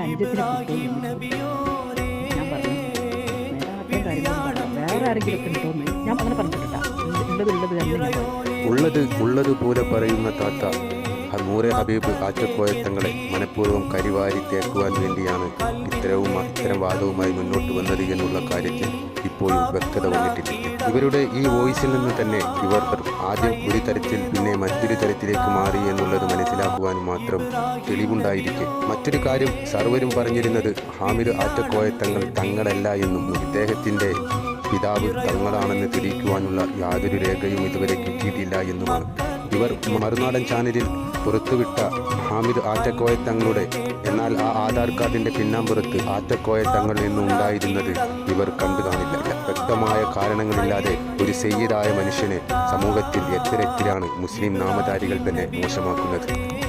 അനുജത്തിനെ കിട്ടുമോ ഞാൻ പറഞ്ഞു. നേരെ അത്രയും കാര്യങ്ങളൊന്നും വേറെ ആരെങ്കിലും ഒക്കെ ഉണ്ടോന്ന് ഞാൻ അങ്ങനെ പറഞ്ഞിട്ടില്ല. ഉള്ളത് തന്നെ ഞാൻ പറഞ്ഞു. ഉള്ളതുപോലെ പറയുന്ന താത്ത നൂറെ ഹബീബ് ആറ്റക്കോയ തങ്ങളെ മനഃപൂർവ്വം കരിവാരി തേക്കുവാൻ വേണ്ടിയാണ് ഇത്തരം വാദവുമായി മുന്നോട്ട് വന്നത് എന്നുള്ള കാര്യത്തിൽ ഇപ്പോഴും വ്യക്തത വന്നിട്ടില്ല. ഇവരുടെ ഈ വോയിസിൽ നിന്ന് തന്നെ ഇവർ ആദ്യം ഒരു തരത്തിൽ പിന്നെ മറ്റൊരു തരത്തിലേക്ക് മാറി എന്നുള്ളത് മനസ്സിലാക്കുവാൻ മാത്രം തെളിവുണ്ടായിരിക്കെ. മറ്റൊരു കാര്യം സർവരും പറഞ്ഞിരുന്നത് ഹാമിദ് ആറ്റക്കോയ തങ്ങളല്ല എന്നും ഇദ്ദേഹത്തിൻ്റെ പിതാവ് തങ്ങളാണെന്ന് തെളിയിക്കുവാനുള്ള യാതൊരു രേഖയും ഇതുവരെ കിട്ടിയിട്ടില്ല എന്നുമാണ്. ഇവർ മറുനാടൻ ചാനലിൽ പുറത്തുവിട്ട ഹാമിദ് ആറ്റക്കോയ തങ്ങളുടെ എന്നാൽ ആ ആധാർ കാർഡിൻ്റെ പിന്നാമ്പുറത്ത് ആറ്റക്കോയ തങ്ങൾ എന്നും ഉണ്ടായിരുന്നത് ഇവർ കണ്ടു കാണില്ല. വ്യക്തമായ കാരണങ്ങളില്ലാതെ ഒരു സയ്യിദായ മനുഷ്യനെ സമൂഹത്തിൽ എത്തരത്തിലാണ് മുസ്ലിം നാമധാരികൾ തന്നെ മോശമാക്കുന്നത്.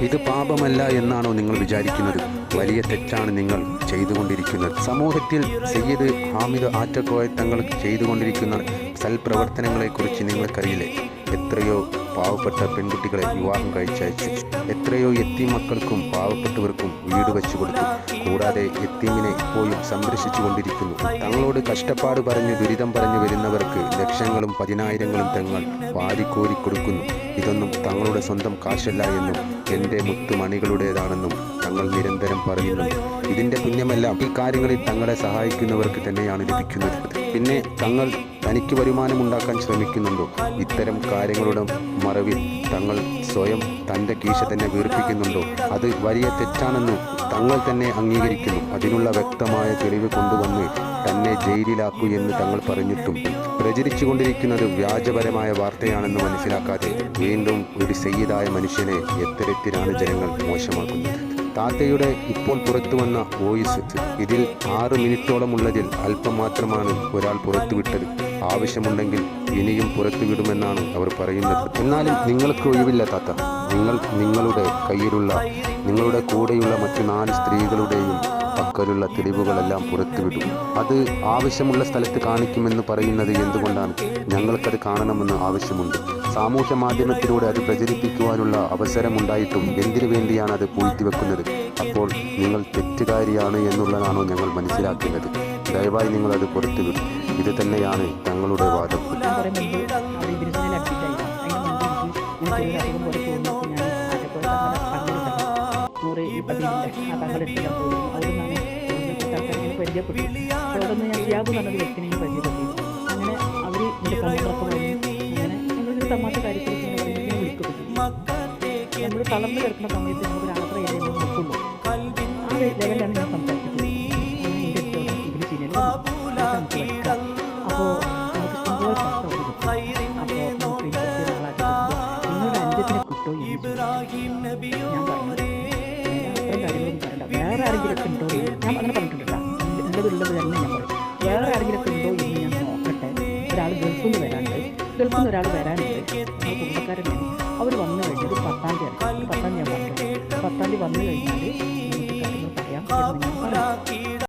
ഇത് പാപമല്ല എന്നാണോ നിങ്ങൾ വിചാരിക്കുന്നത്? വലിയ തെറ്റാണ് നിങ്ങൾ ചെയ്തുകൊണ്ടിരിക്കുന്നത്. സമൂഹത്തിൽ സയ്യിദ് ഹാമിദ് ആറ്റക്കോയ തങ്ങൾ ചെയ്തുകൊണ്ടിരിക്കുന്ന സൽപ്രവർത്തനങ്ങളെക്കുറിച്ച് നിങ്ങൾക്കറിയില്ലേ? എത്രയോ പാവപ്പെട്ട പെൺകുട്ടികളെ വിവാഹം കഴിച്ചയച്ചു, എത്രയോ യത്തീം മക്കൾക്കും പാവപ്പെട്ടവർക്കും വീട് വെച്ചു കൊടുത്തു. കൂടാതെ യത്തീമിനെ ഇപ്പോഴും സംരക്ഷിച്ചു കൊണ്ടിരിക്കുന്നു. തങ്ങളോട് കഷ്ടപ്പാട് പറഞ്ഞ് ദുരിതം പറഞ്ഞു വരുന്നവർക്ക് ലക്ഷങ്ങളും പതിനായിരങ്ങളും തങ്ങൾ വാരിക്കോരി കൊടുക്കുന്നു. ഇതൊന്നും തങ്ങളുടെ സ്വന്തം കാശല്ല എന്നും എൻ്റെ മുത്തുമണികളുടേതാണെന്നും തങ്ങൾ നിരന്തരം പറയുന്നുണ്ട്. ഇതിൻ്റെ പുണ്യമെല്ലാം ഈ കാര്യങ്ങളിൽ തങ്ങളെ സഹായിക്കുന്നവർക്ക് തന്നെയാണ് ലഭിക്കുന്നത്. പിന്നെ തങ്ങൾ തനിക്ക് വരുമാനമുണ്ടാക്കാൻ ശ്രമിക്കുന്നുണ്ടോ? ഇത്തരം കാര്യങ്ങളുടെ മറവിൽ തങ്ങൾ സ്വയം തൻ്റെ കീശ തന്നെ വീർപ്പിക്കുന്നുണ്ടോ? അത് വലിയ തെറ്റാണെന്ന് തങ്ങൾ തന്നെ അംഗീകരിക്കുന്നു. അതിനുള്ള വ്യക്തമായ തെളിവ് കൊണ്ടുവന്ന് തന്നെ ജയിലിലാക്കൂ എന്ന് തങ്ങൾ പറഞ്ഞിട്ടും പ്രചരിച്ചു കൊണ്ടിരിക്കുന്നത് വ്യാജപരമായ വാർത്തയാണെന്ന് മനസ്സിലാക്കാതെ വീണ്ടും ഒരു സയ്യിദായ മനുഷ്യനെ എത്തരത്തിലാണ് ജനങ്ങൾ മോശമാക്കുന്നത്. താത്തയുടെ ഇപ്പോൾ പുറത്തു വന്ന വോയിസ് ഇതിൽ 6 മിനിറ്റോളമുള്ളതിൽ അല്പം മാത്രമാണ് ഒരാൾ പുറത്തുവിട്ടത്. ആവശ്യമുണ്ടെങ്കിൽ ഇനിയും പുറത്തുവിടുമെന്നാണ് അവർ പറയുന്നത്. എന്നാലും നിങ്ങൾക്ക് ഒഴിവില്ല താത്ത. നിങ്ങളുടെ കയ്യിലുള്ള നിങ്ങളുടെ കൂടെയുള്ള മറ്റു 4 സ്ത്രീകളുടെയും പക്കലുള്ള തെളിവുകളെല്ലാം പുറത്തുവിടും. അത് ആവശ്യമുള്ള സ്ഥലത്ത് കാണിക്കുമെന്ന് പറയുന്നത് എന്തുകൊണ്ടാണ്? ഞങ്ങൾക്കത് കാണണമെന്ന് ആവശ്യമുണ്ട്. സാമൂഹ്യ മാധ്യമത്തിലൂടെ അത് പ്രചരിപ്പിക്കുവാനുള്ള അവസരമുണ്ടായിട്ടും എന്തിനു വേണ്ടിയാണ് അത് പൂഴ്ത്തിവെക്കുന്നത്? അപ്പോൾ നിങ്ങൾ തെറ്റുകാരിയാണ് എന്നുള്ളതാണോ ഞങ്ങൾ മനസ്സിലാക്കേണ്ടത്? ദയവായി നിങ്ങളത് പുറത്തുവിടും. ഇത് തന്നെയാണ് തങ്ങളുടെ വാദം. പരിചയപ്പെട്ടു. അവിടെ നിന്ന് ഞാൻ ഷിയാബ് എന്നൊരു വ്യക്തിനെ പരിചയപ്പെട്ടു. അങ്ങനെ അവർ എൻ്റെ കണ്ണുകളൊക്കെ പറഞ്ഞു. അങ്ങനെ ഞങ്ങളൊരു തമാശ കാര്യത്തിലേക്ക് ഇങ്ങനെ വിളിക്കുന്നു. നമ്മൾ തളർന്ന് കിടക്കുന്ന സമയത്ത് നമുക്ക് രാത്രി ഏതെങ്കിലും നോക്കുള്ളൂ. ആ ലെവലിലാണ് ഞാൻ സംസാരിക്കുന്നത്. എൻ്റെ അടുത്തോടെ ഇതിൽ ചെയ്യുന്നത് നമുക്ക് വെക്കാം. അപ്പോൾ നമുക്ക് ഇഷ്ടംപോലെ പൈസ കിട്ടും. അപ്പോൾ നമുക്ക് ഇൻട്രസ്റ്റ് ആളാക്കി നിങ്ങളുടെ അനുജത്തിനെ കിട്ടോ എന്ന് ഞാൻ പറഞ്ഞു. അത്രയും കാര്യങ്ങളൊന്നും പറയണ്ട. വേറെ ആരെങ്കിലും ഒക്കെ ഉണ്ടോ? ഞാൻ അങ്ങനെ പറഞ്ഞിട്ടുണ്ട്. ഉള്ളത് തന്നെ ഞാൻ പറയും.